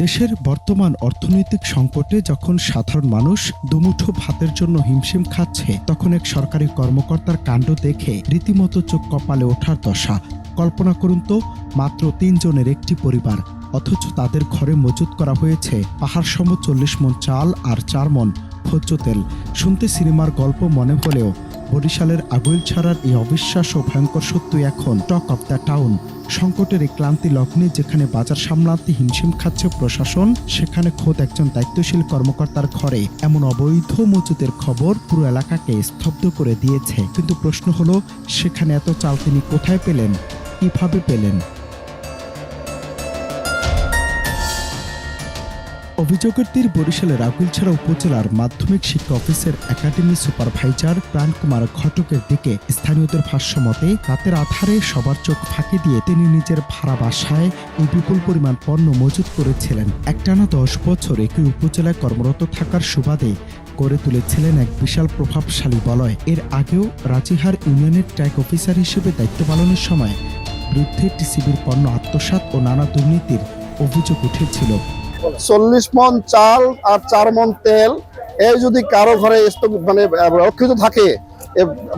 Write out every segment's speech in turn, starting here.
দেশের বর্তমান অর্থনৈতিক সংকটে যখন সাধারণ মানুষ দুমুঠো ভাতের জন্য হিমশিম খাচ্ছে, তখন এক সরকারি কর্মকর্তার কাণ্ড দেখে রীতিমতো চোখ কপালে ওঠার দশা। কল্পনা করুন তো, মাত্র ৩ জনের একটি পরিবার, অথচ তাদের ঘরে মজুত করা হয়েছে পাহাড় সম ৪০ মণ চাল আর ৪ মণ ভোজ্য তেল। শুনতে সিনেমার গল্প মনে হলেও বরিশালের আগুইলছড়ার এই অবিশ্বাস্য ও ভয়ঙ্কর সত্যই এখন টক অফ দ্য টাউন। সংকটের এই ক্লান্তি লগ্নে যেখানে বাজার সামলাতে হিমশিম খাচ্ছে প্রশাসন, সেখানে খোদ একজন দায়িত্বশীল কর্মকর্তার ঘরে এমন অবৈধ মজুতের খবর পুরো এলাকাকে স্তব্ধ করে দিয়েছে। কিন্তু প্রশ্ন হলো, সেখানে এত চাল তিনি কোথায় পেলেন, কিভাবে পেলেন? অভিযোগের তীর বরিশালের আগুইলছড়া উপজেলার মাধ্যমিক শিক্ষা অফিসের একাডেমি সুপারভাইজার প্রাণকুমার ঘটকের দিকে। স্থানীয়দের ভাষ্যমতে, রাতের আধারে সবার চোখ ফাঁকি দিয়ে তিনি নিজের ভাড়া বাসায় এই বিপুল পরিমাণ পণ্য মজুত করেছিলেন। একটানা 10 বছর একই উপজেলায় কর্মরত থাকার সুবাদে গড়ে তুলেছিলেন এক বিশাল প্রভাবশালী বলয়। এর আগেও রাজিহার ইউনিয়নের ট্র্যাক অফিসার হিসেবে দায়িত্ব পালনের সময় বিরুদ্ধে টিসিবির পণ্য আত্মসাৎ ও নানা দুর্নীতির অভিযোগ উঠেছিল। 40 মণ চাল আর 4 মণ তেল এই যদি কারো ঘরে রক্ষিত থাকে,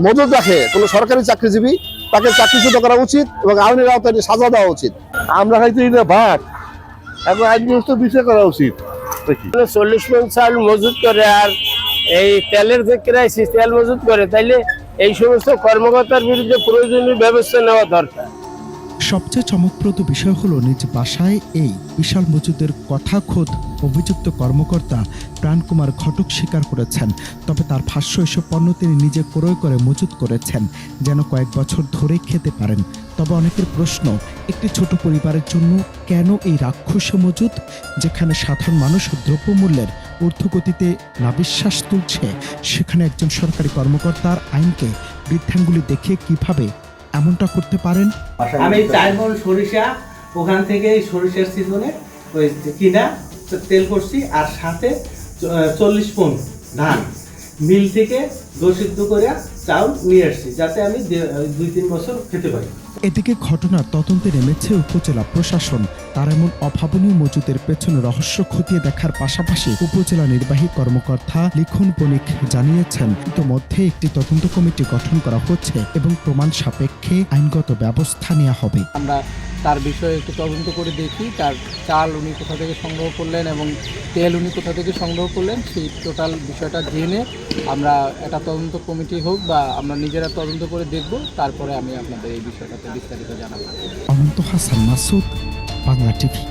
মজুদ রাখে কোনো সরকারি চাকরিজীবী, তাকে চাকরিচ্যুত করা উচিত এবং আইনের আওতায় সাজা দেওয়া উচিত। আমরা খাইতে ভাত, এখন আইন ব্যবস্থা বিচার করা উচিত। 40 মণ চাল মজুদ করে আর এই তেলের যে ক্রাইসিস, তেল মজুদ করে, তাইলে এই সমস্ত কর্মকর্তার বিরুদ্ধে প্রয়োজনীয় ব্যবস্থা নেওয়া দরকার। সবচেয়ে চমকপ্রদ বিষয় হলো, নিজ বাসায় এই বিশাল মজুদের কথা খোদ অভিযুক্ত কর্মকর্তা প্রাণকুমার ঘটক স্বীকার করেছেন। তবে তার ভাষ্য, এসব পণ্য তিনি নিজে ক্রয় করে মজুত করেছেন যেন কয়েক বছর ধরে খেতে পারেন। তবে অনেকের প্রশ্ন, একটি ছোট পরিবারের জন্য কেন এই রাক্ষসে মজুদ, যেখানে সাধারণ মানুষ দ্রব্যমূল্যের ঊর্ধ্বগতিতে নাবিশ্বাস তুলছে, সেখানে একজন সরকারি কর্মকর্তার আইনকে বৃদ্ধাঙ্গুলি দেখে কিভাবে এমনটা করতে পারেন? আমি 4 মণ সরিষা ওখান থেকে সরিষার সিজনে কিনা তেল করছি, আর সাথে 40 মণ ধান মিল থেকে দোষিদ্ধ করে চাউল নিয়ে আসছি, যাতে আমি 2-3 বছর খেতে পারি। এদিকে ঘটনার তদন্তে নেমেছে উপজেলা প্রশাসন। তার এমন অভাবনীয় মজুদের পেছনে রহস্য খতিয়ে দেখার পাশাপাশি উপজেলা নির্বাহী কর্মকর্তা লিখন বণিক জানিয়েছেন, ইতোমধ্যে একটি তদন্ত কমিটি গঠন করা হচ্ছে এবং প্রমাণ সাপেক্ষে আইনগত ব্যবস্থা নেওয়া হবে। আমরা তার বিষয়ে একটু তদন্ত করে দেখি, তার চাল উনি কোথা থেকে সংগ্রহ করলেন এবং তেল উনি কোথা থেকে সংগ্রহ করলেন, সেই টোটাল বিষয়টা জেনে আমরা একটা তদন্ত কমিটি হোক বা আমরা নিজেরা তদন্ত করে দেখব, তারপরে আমি আপনাদের এই বিষয়টাতে বিস্তারিত জানাবো। অনন্ত হাসান মাসুদ, বাংলা টিভি।